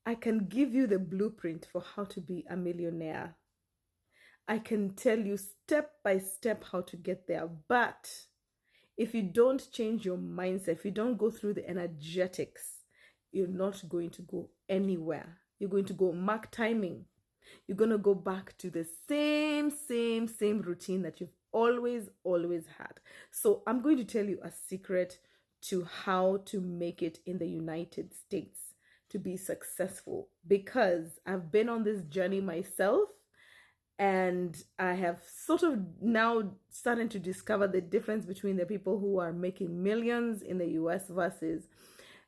I can give you the blueprint for how to be a millionaire. I can tell you step by step how to get there. But if you don't change your mindset, if you don't go through the energetics, you're not going to go anywhere. You're going to go mark timing. You're going to go back to the same routine that you've always had. So I'm going to tell you a secret to how to make it in the United States to be successful, because I've been on this journey myself, and I have sort of now starting to discover the difference between the people who are making millions in the US versus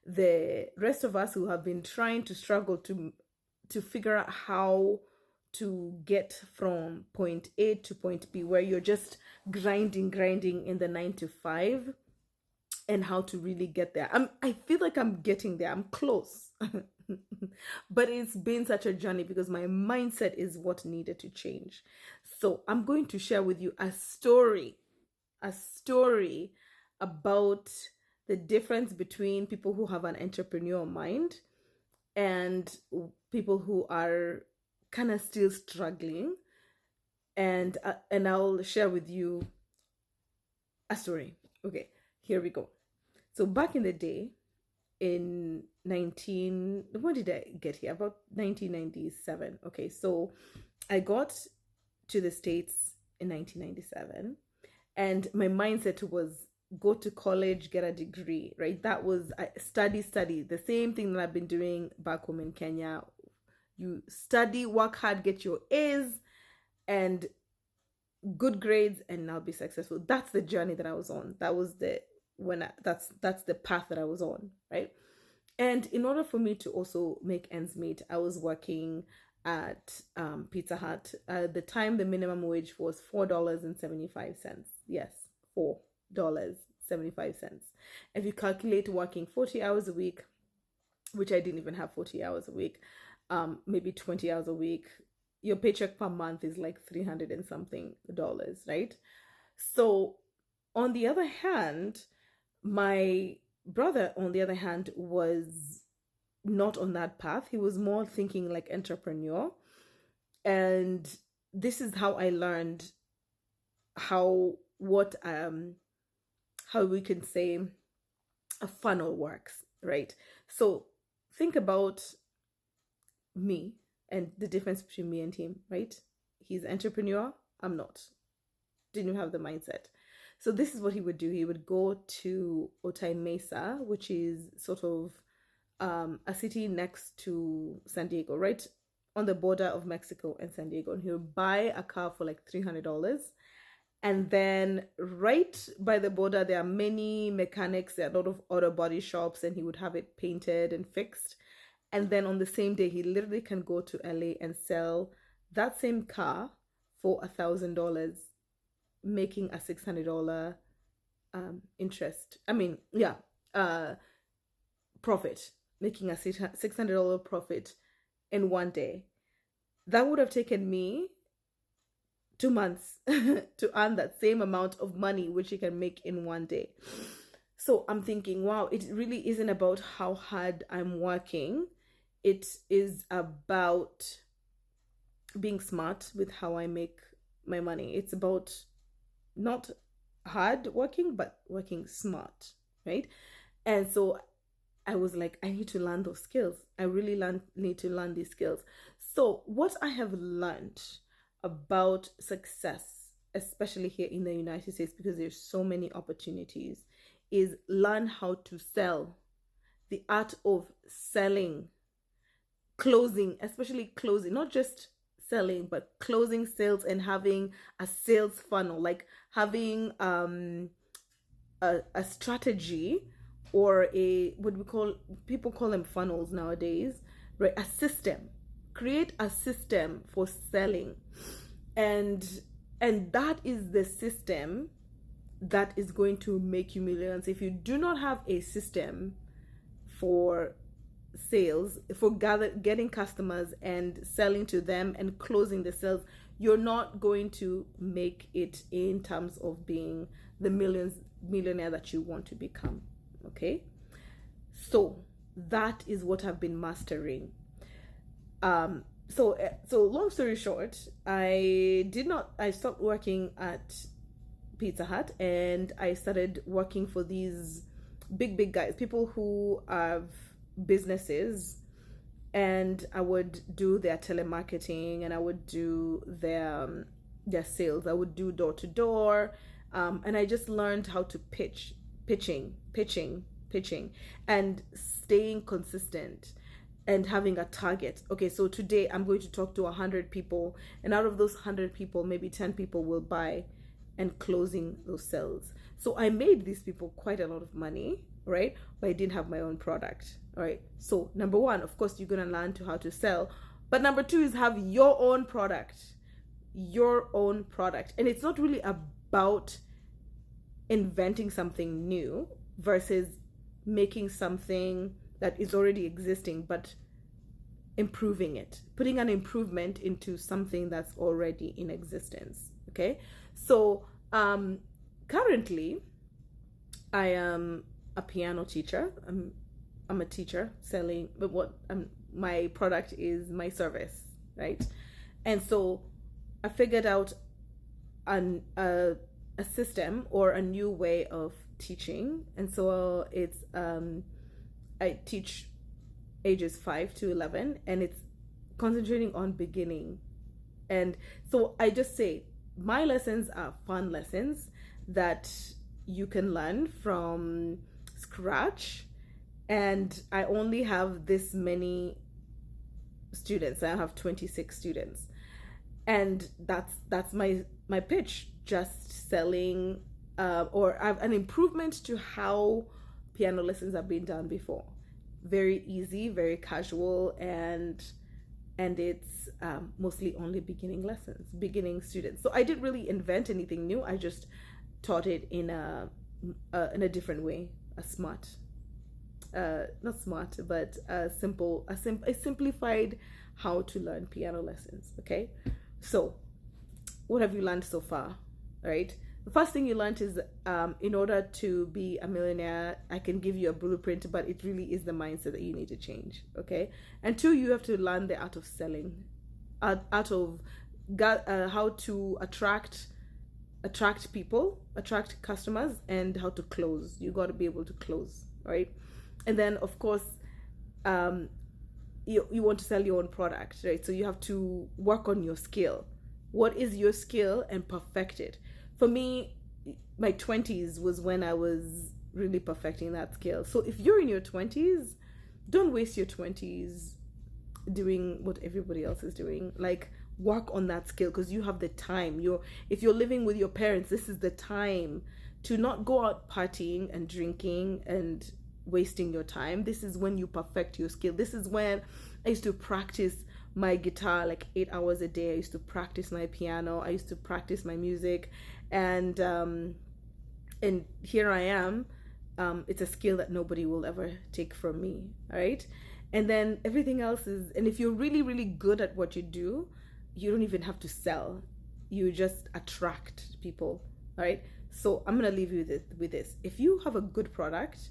the rest of us who have been trying to struggle to figure out how to get from point A to point B, where you're just grinding in the 9 to 5, and how to really get there. I feel like I'm getting there. I'm close. But it's been such a journey because my mindset is what needed to change. So I'm going to share with you a story about the difference between people who have an entrepreneurial mind and people who are kind of still struggling. And I'll share with you a story. Okay, here we go. So back in the day, in when did I get here? About 1997. Okay, so I got to the States in 1997, and my mindset was go to college, get a degree, right? That was study, the same thing that I've been doing back home in Kenya. You study, work hard, get your A's and good grades, and I'll be successful. That's the journey that I was on. That was that's the path that I was on, right? And in order for me to also make ends meet, I was working at Pizza Hut. At the time, the minimum wage was $4.75. Yes, $4.75. If you calculate working 40 hours a week, which I didn't even have 40 hours a week, maybe 20 hours a week, your paycheck per month is like 300 and something dollars, right? So on the other hand, my brother, on the other hand, was not on that path. He was more thinking like entrepreneur. And this is how I learned how we can say a funnel works, right? So think about me and the difference between me and him, right? He's an entrepreneur, I'm not. Didn't have the mindset. So this is what he would do. He would go to Otay Mesa, which is sort of a city next to San Diego, right on the border of Mexico and San Diego. And he would buy a car for like $300. And then right by the border, there are many mechanics, there are a lot of auto body shops, and he would have it painted and fixed. And then on the same day, he literally can go to LA and sell that same car for $1,000, making a $600 interest. Profit, making a $600 profit in one day. That would have taken me 2 months to earn that same amount of money, which you can make in one day. So I'm thinking, wow, it really isn't about how hard I'm working. It is about being smart with how I make my money. It's about not hard working, but working smart, right? And so I was like, I need to learn those skills. I really need to learn these skills. So what I have learned about success, especially here in the United States, because there's so many opportunities, is learn how to sell. The art of selling, closing, especially closing, not just selling, but closing sales and having a sales funnel, like having a strategy, or people call them funnels nowadays, right? A system. Create a system for selling. And that is the system that is going to make you millions. If you do not have a system for sales, for getting customers and selling to them and closing the sales, you're not going to make it in terms of being the millionaire that you want to become. Okay, so that is what I've been mastering. So long story short, I stopped working at Pizza Hut, and I started working for these big guys, people who have businesses, and I would do their telemarketing, and I would do their sales. I would do door to door, and I just learned how to pitching, and staying consistent and having a target. Okay, so today I'm going to talk to 100 people, and out of those 100 people, maybe 10 people will buy, and closing those sales. So I made these people quite a lot of money, right? But I didn't have my own product. All right. So number one, of course, you're gonna learn to how to sell. But number two is have your own product. Your own product. And it's not really about inventing something new versus making something that is already existing, but improving it, putting an improvement into something that's already in existence. Okay. So currently I am a piano teacher. I'm a teacher selling, but my product is my service, right? And so I figured out a system or a new way of teaching, and so it's I teach ages 5 to 11, and it's concentrating on beginning. And so I just say my lessons are fun lessons that you can learn from scratch, and I only have this many students. I have 26 students, and that's my pitch. Just selling, or an improvement to how piano lessons have been done before. Very easy, very casual, and it's mostly only beginning lessons, beginning students. So I didn't really invent anything new. I just taught it in a different way, a smart, not smart, but a simplified how to learn piano lessons. Okay, so what have you learned so far? Right. The first thing you learned is in order to be a millionaire, I can give you a blueprint, but it really is the mindset that you need to change. Okay. And two, you have to learn the art of selling, art of how to attract people, attract customers, and how to close. You got to be able to close, right? And then of course, you want to sell your own product, right? So you have to work on your skill. What is your skill, and perfect it. For me, my 20s was when I was really perfecting that skill. So if you're in your 20s, don't waste your 20s doing what everybody else is doing. Like, work on that skill, because you have the time. If you're living with your parents, this is the time to not go out partying and drinking and wasting your time. This is when you perfect your skill. This is when I used to practice my guitar like 8 hours a day. I used to practice my piano. I used to practice my music, and here I am. It's a skill that nobody will ever take from me. All right. And then everything else is, and if you're really, really good at what you do, you don't even have to sell. You just attract people. All right. So I'm going to leave you with this. If you have a good product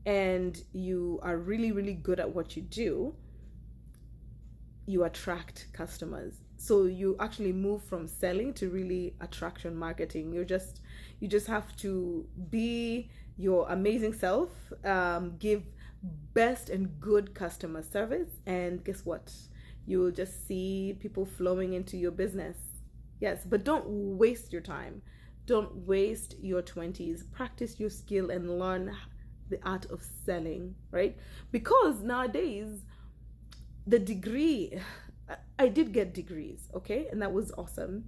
and you are really, really good at what you do, you attract customers. So you actually move from selling to really attraction marketing. You just have to be your amazing self, give best and good customer service, and guess what? You will just see people flowing into your business. Yes, but don't waste your time. Don't waste your 20s. Practice your skill and learn the art of selling, right? Because nowadays, the degree, I did get degrees, okay, and that was awesome.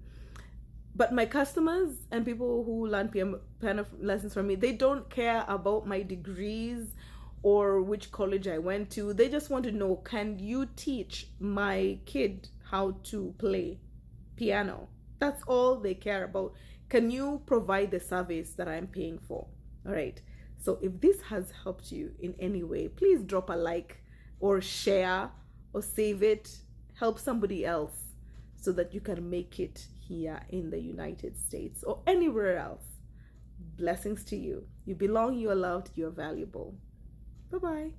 But my customers and people who learn piano lessons from me, they don't care about my degrees or which college I went to. They just want to know, can you teach my kid how to play piano? That's all they care about. Can you provide the service that I'm paying for? All right. So if this has helped you in any way, please drop a like or share or save it. Help somebody else so that you can make it here in the United States or anywhere else. Blessings to you. You belong, you are loved, you are valuable. Bye-bye.